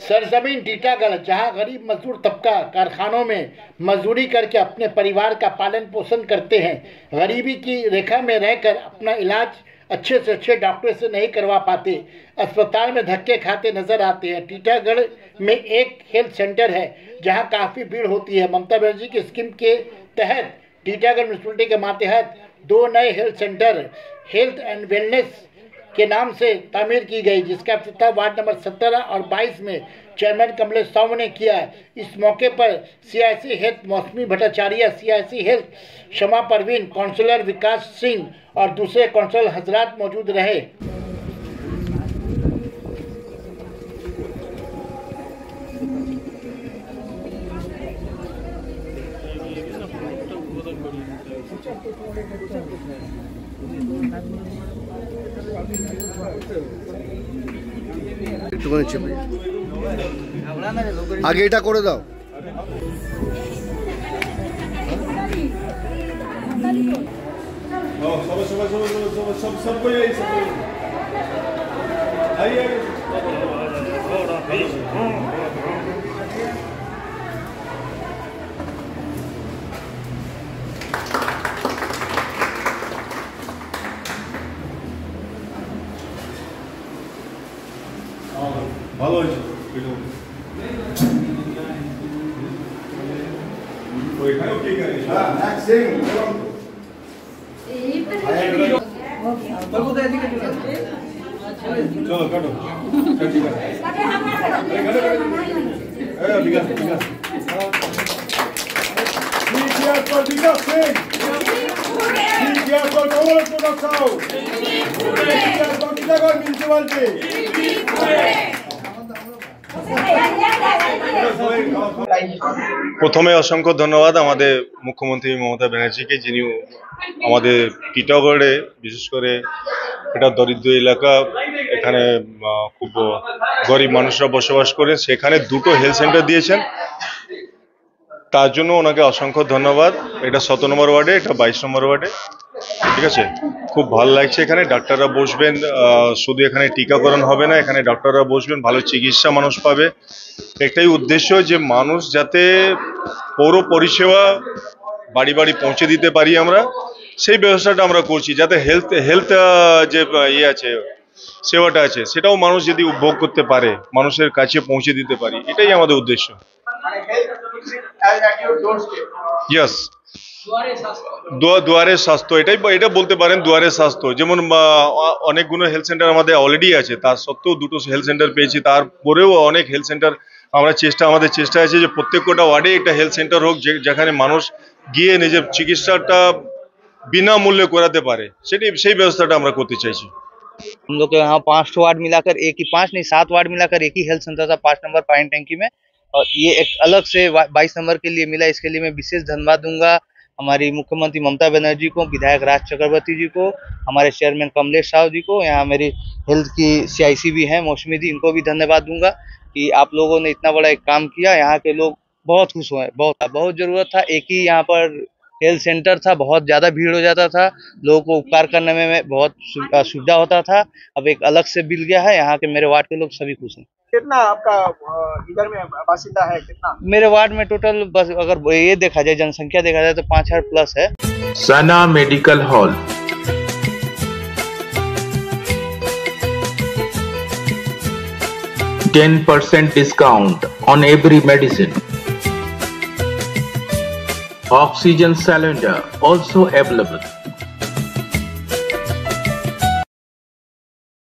सरजमीन टीटागढ़, जहां गरीब मजदूर तबका कारखानों में मजदूरी करके अपने परिवार का पालन पोषण करते हैं। गरीबी की रेखा में रहकर अपना इलाज अच्छे से अच्छे डॉक्टर से नहीं करवा पाते, अस्पताल में धक्के खाते नजर आते हैं। टीटागढ़ में एक हेल्थ सेंटर है जहां काफ़ी भीड़ होती है। ममता बनर्जी की स्कीम के तहत टीटागढ़ म्यूनसिपलिटी के मातहत 2 नए health centre health and wellness के नाम से तामीर की गई, जिसका इफ्तिताह वार्ड नंबर 17 और 22 में चेयरमैन कमलेश साहू ने किया। इस मौके पर CIC हेल्थ मौसमी भट्टाचार्य, CIC हेल्थ शमा परवीन, काउंसलर विकास सिंह और दूसरे काउंसलर हजरात मौजूद रहे। আগে এটা করে দাও। ভালো হয়েছে। ওইখানেও ঠিক আছে। হ্যাঁ সেম। চলো কাটো। ঠিক আছে। বিকাশ বিকাশ। বিকাশ পর বিকাশ সিং। বিকাশ পর গৌরব প্রতাপ সাউ। বিকাশ পর টিটাগড় মিউনিসিপালিটি। প্রথমে অসংখ্য ধন্যবাদ আমাদের মুখ্যমন্ত্রী মমতা ব্যানার্জিকে, যিনি আমাদের টিটাগড়ে বিশেষ করে এটা দরিদ্র এলাকা, এখানে খুব গরিব মানুষরা বসবাস করে, সেখানে 2টো হেলথ সেন্টার দিয়েছেন। তার জন্য ওনাকে অসংখ্য ধন্যবাদ। এটা 17 নম্বর ওয়ার্ডে, এটা 22 নম্বর ওয়ার্ডে। ঠিক আছে, খুব ভালো লাগছে। এখানে ডাক্তাররা বসবেন, শুধু এখানে টিকাকরণ হবে না, এখানে ডাক্তাররা বসবেন, ভালো চিকিৎসা মানুষ পাবে। একটাই উদ্দেশ্য যে মানুষ যাতে পৌর পরিষেবা বাড়ি বাড়ি পৌঁছে দিতে পারি আমরা, সেই ব্যবস্থাটা আমরা করছি, যাতে হেলথ যে ইয়ে আছে, সেবাটা আছে, সেটাও মানুষ যদি উপভোগ করতে পারে, মানুষের কাছে পৌঁছে দিতে পারি, এটাই আমাদের উদ্দেশ্য। ইয়েস, দুয়ারে স্বাস্থ্য, এটা বলতে পারেন দুয়ারে স্বাস্থ্য। যেমন অনেকগুলো হেলথ সেন্টার আমাদের অলরেডি আছে, তার সত্ত্বেও 2টো হেলথ সেন্টার পেয়েছি। তারপরেও অনেক হেলথ সেন্টার আমাদের চেষ্টা আছে যে প্রত্যেকটা ওয়ার্ডে একটা হেলথ সেন্টার হোক, যেখানে মানুষ গিয়ে নিজের চিকিৎসাটা বিনামূল্যে করাতে পারে, সেই ব্যবস্থাটা আমরা করতে চাইছি। हम लोग के यहाँ 5 वार्ड मिलाकर 7 वार्ड मिलाकर एक ही हेल्थ सेंटर था 5 नंबर पाइन टैंकी में, और ये एक अलग से 22 नंबर के लिए मिला। इसके लिए मैं विशेष धन्यवाद दूंगा हमारी मुख्यमंत्री ममता बनर्जी को, विधायक राज चक्रवर्ती जी को, हमारे चेयरमैन कमलेश साहू जी को, यहाँ मेरी हेल्थ की CIC भी हैं मौसमी दी, इनको भी धन्यवाद दूंगा कि आप लोगों ने इतना बड़ा एक काम किया। यहाँ के लोग बहुत खुश हुए, बहुत जरूरत था। एक ही यहाँ पर हेल्थ सेंटर था, बहुत ज़्यादा भीड़ हो जाता था, लोगों को उपकार करने में बहुत सुविधा होता था। अब एक अलग से मिल गया है, यहाँ के मेरे वार्ड के लोग सभी खुश हैं। कितना आपका इधर में बासिंदा है? कितना मेरे वार्ड में टोटल, बस अगर ये देखा जाए, जनसंख्या देखा जाए तो 5000 प्लस है। सना medical hall, 10% discount on every medicine. Oxygen cylinder also available.